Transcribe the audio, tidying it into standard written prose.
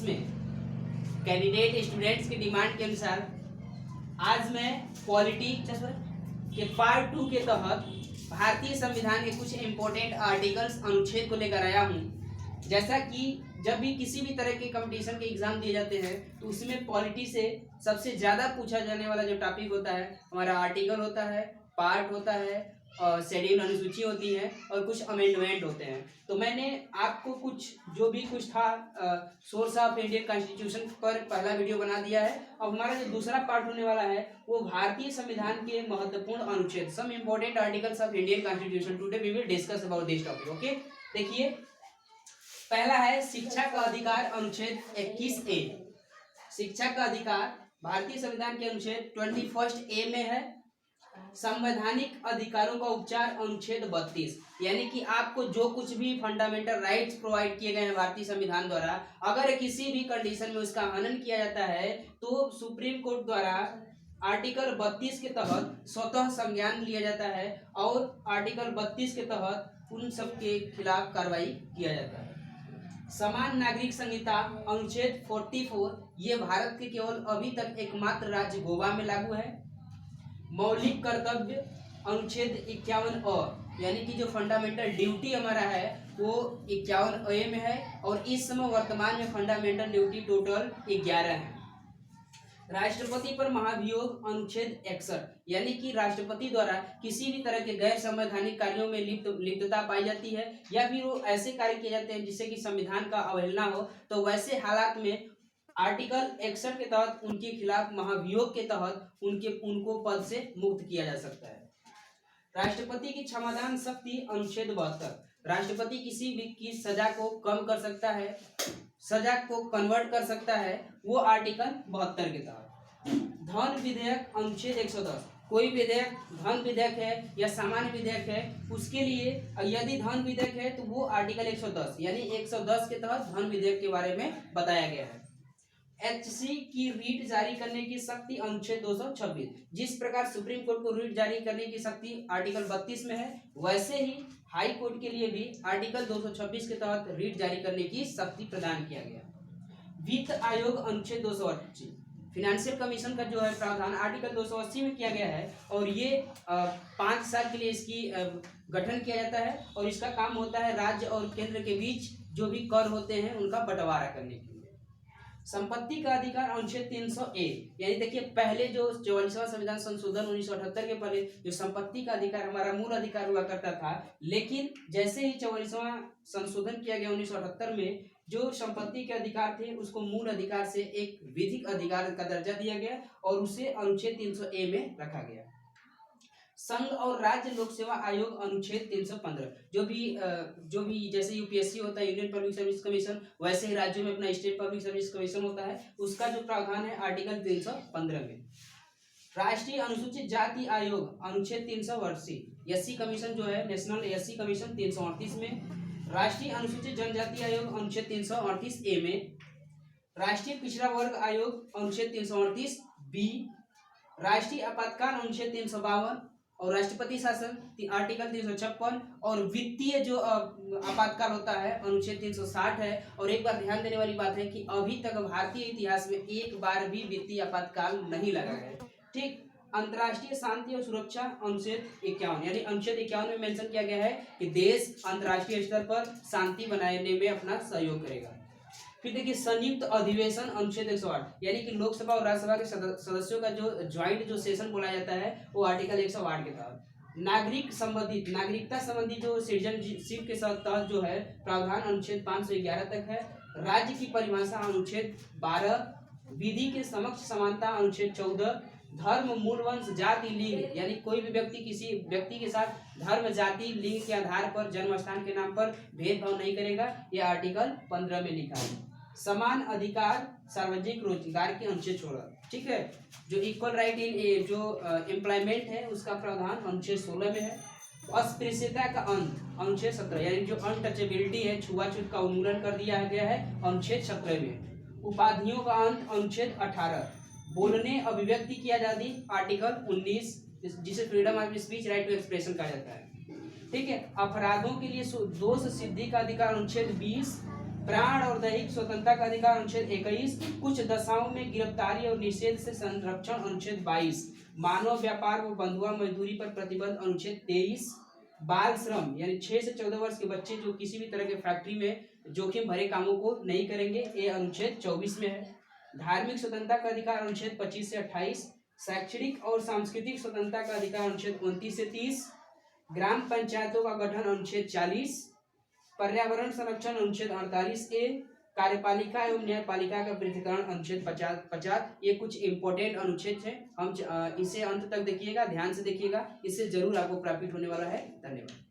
में candidate students की demand के अनुसार आज मैं पॉलिटी के पार्ट 2 के तहत भारतीय संविधान के कुछ इंपॉर्टेंट आर्टिकल्स अनुच्छेद को लेकर आया हूँ। जैसा कि जब भी किसी भी तरह के कंपटीशन के एग्जाम दिए जाते हैं तो उसमें पॉलिटी से सबसे ज़्यादा पूछा जाने वाला जो टॉपिक होता है हमारा आर्टिकल होता है, पार्ट होता है, शेड्यूल अनुसूची होती है और कुछ अमेंडमेंट होते हैं। तो मैंने आपको कुछ जो भी कुछ था सोर्स ऑफ इंडियन कॉन्स्टिट्यूशन पर पहला वीडियो बना दिया है। अब हमारा जो दूसरा पार्ट होने वाला है वो भारतीय संविधान के महत्वपूर्ण अनुच्छेद, some important articles of Indian constitution. Today we will discuss about this topic. Okay, देखिए पहला है शिक्षा का अधिकार, अनुच्छेद 21A। शिक्षा का अधिकार भारतीय संविधान के अनुच्छेद 21A में है। संवैधानिक अधिकारों का उपचार, अनुच्छेद 32, यानी कि आपको जो कुछ भी फंडामेंटल राइट्स प्रोवाइड किए गए हैं भारतीय संविधान द्वारा, अगर किसी भी कंडीशन में उसका हनन किया जाता है तो सुप्रीम कोर्ट द्वारा आर्टिकल 32 के तहत स्वतः संज्ञान लिया जाता है और आर्टिकल 32 के तहत उन सब के खिलाफ कार्रवाई किया जाता है। समान नागरिक संहिता, अनुच्छेद 44, ये भारत के केवल अभी तक एकमात्र राज्य गोवा में लागू है। मौलिक कर्तव्य, अनुच्छेद 51A, यानी कि जो फंडामेंटल ड्यूटी हमारा है वो 51A में है और इस समय वर्तमान में फंडामेंटल ड्यूटी टोटल 11 है। राष्ट्रपति पर महाभियोग, अनुच्छेद 61, यानी कि राष्ट्रपति द्वारा किसी भी तरह के गैर संवैधानिक कार्यों में लिप्तता पाई जाती है या फिर वो ऐसे कार्य किए जाते हैं जिससे कि संविधान का अवहेलना हो, तो वैसे हालात में आर्टिकल 61 के तहत उनके खिलाफ महाभियोग के तहत उनको पद से मुक्त किया जा सकता है। राष्ट्रपति की क्षमादान शक्ति, अनुच्छेद 72, राष्ट्रपति किसी भी की सजा को कम कर सकता है, सजा को कन्वर्ट कर सकता है, वो आर्टिकल 72 के तहत। धन विधेयक, अनुच्छेद 110, कोई विधेयक धन विधेयक है या सामान्य विधेयक है, उसके लिए यदि धन विधेयक है तो वो आर्टिकल 110 यानी 110 के तहत धन विधेयक के बारे में बताया गया है। एचसी की रीट जारी करने की शक्ति, अनुच्छेद 226, जिस प्रकार सुप्रीम कोर्ट को रीट जारी करने की शक्ति आर्टिकल 32 में है, वैसे ही हाई कोर्ट के लिए भी आर्टिकल 226 के तहत रीट जारी करने की शक्ति प्रदान किया गया। वित्त आयोग, अनुच्छेद 280, फिनेंशियल कमीशन का जो है प्रावधान आर्टिकल 280 में किया गया है और ये 5 साल के लिए इसकी गठन किया जाता है और इसका काम होता है राज्य और केंद्र के बीच जो भी कर होते हैं उनका बंटवारा करने के लिए। संपत्ति का अधिकार, अनुच्छेद 300A, यानी देखिए पहले जो 44वां संविधान संशोधन 1978 के पहले जो संपत्ति का अधिकार हमारा मूल अधिकार हुआ करता था, लेकिन जैसे ही 44वां संशोधन किया गया 1978 में, जो संपत्ति के अधिकार थे उसको मूल अधिकार से एक विधिक अधिकार का दर्जा दिया गया और उसे अनुच्छेद 300A में रखा गया। संघ और राज्य लोक सेवा आयोग, अनुच्छेद 315, जो भी जैसे यूपीएससी होता है यूनियन पब्लिक सर्विस कमीशन, वैसे ही राज्यों में अपना स्टेट पब्लिक सर्विस कमीशन होता है, उसका जो प्रावधान है आर्टिकल 315 में। राष्ट्रीय अनुसूचित जाति आयोग, अनुच्छेद 380, एससी कमीशन जो है नेशनल एससी कमीशन 338 में। राष्ट्रीय अनुसूचित जनजाति आयोग, अनुच्छेद 338A में। राष्ट्रीय पिछड़ा वर्ग आयोग, अनुच्छेद 338B। राष्ट्रीय आपातकाल, अनुच्छेद 352 और राष्ट्रपति शासन आर्टिकल 356 और वित्तीय जो आपातकाल होता है अनुच्छेद 360 है। और एक बार ध्यान देने वाली बात है कि अभी तक भारतीय इतिहास में एक बार भी वित्तीय आपातकाल नहीं लगा है। ठीक, अंतर्राष्ट्रीय शांति और सुरक्षा, अनुच्छेद 51, यानी अनुच्छेद 51 में मेंशन किया गया है कि देश अंतर्राष्ट्रीय स्तर पर शांति बनाने में अपना सहयोग करेगा। फिर देखिए संयुक्त अधिवेशन, अनुच्छेद 108, यानी कि लोकसभा और राज्यसभा के सदस्यों का जो ज्वाइंट जो सेशन बोला जाता है वो आर्टिकल 108 के तहत। नागरिकता संबंधी जो सिटीजनशिप के तहत जो है प्रावधान अनुच्छेद 511 तक है। राज्य की परिभाषा, अनुच्छेद 12। विधि के समक्ष समानता, अनुच्छेद 14। धर्म, मूल वंश, जाति, लिंग, यानी कोई भी व्यक्ति किसी व्यक्ति के साथ धर्म, जाति, लिंग के आधार पर, जन्म स्थान के नाम पर भेदभाव नहीं करेगा, यह आर्टिकल 15 में लिखा है। समान अधिकार सार्वजनिक रोजगार के, अनुच्छेद 16, ठीक है। जो इक्वल राइट इन जो एम्प्लॉयमेंट है उसका प्रावधान अनुच्छेद 16 में है। अस्पृश्यता का अंत, अनुच्छेद 17, यानी जो अनटचेबिलिटी है, छुआछूत का उन्मूलन कर दिया गया है, अनुच्छेद 17 में। उपाधियों का अंत, अनुच्छेद 18। बोलने अभिव्यक्ति की आजादी, आर्टिकल 19, जिसे freedom of speech, right to expression कहा जाता है, ठीक है। अपराधों के लिए दोष सिद्धि का अधिकार, अनुच्छेद 20। प्राण और दैहिक स्वतंत्रता का अधिकार अनुच्छेद 21, कुछ दशाओं में गिरफ्तारी और निषेध से संरक्षण अनुच्छेद 22, मानव व्यापार व बंधुआ मजदूरी पर प्रतिबंध अनुच्छेद 23, बाल श्रम यानी 6 से 14 वर्ष के बच्चे जो किसी भी तरह के फैक्ट्री में जोखिम भरे कामों को नहीं करेंगे, ये अनुच्छेद 24 में है। धार्मिक स्वतंत्रता का अधिकार अनुच्छेद 25 से 28, शैक्षणिक और सांस्कृतिक स्वतंत्रता का अधिकार अनुच्छेद 29 से 30, ग्राम पंचायतों का गठन अनुच्छेद 40, पर्यावरण संरक्षण अनुच्छेद 48A, कार्यपालिका एवं न्यायपालिका का पृथक्करण अनुच्छेद 50। ये कुछ इंपॉर्टेंट अनुच्छेद हैं, हम इसे अंत तक देखिएगा, ध्यान से देखिएगा, इससे जरूर आपको प्रॉफिट होने वाला है। धन्यवाद।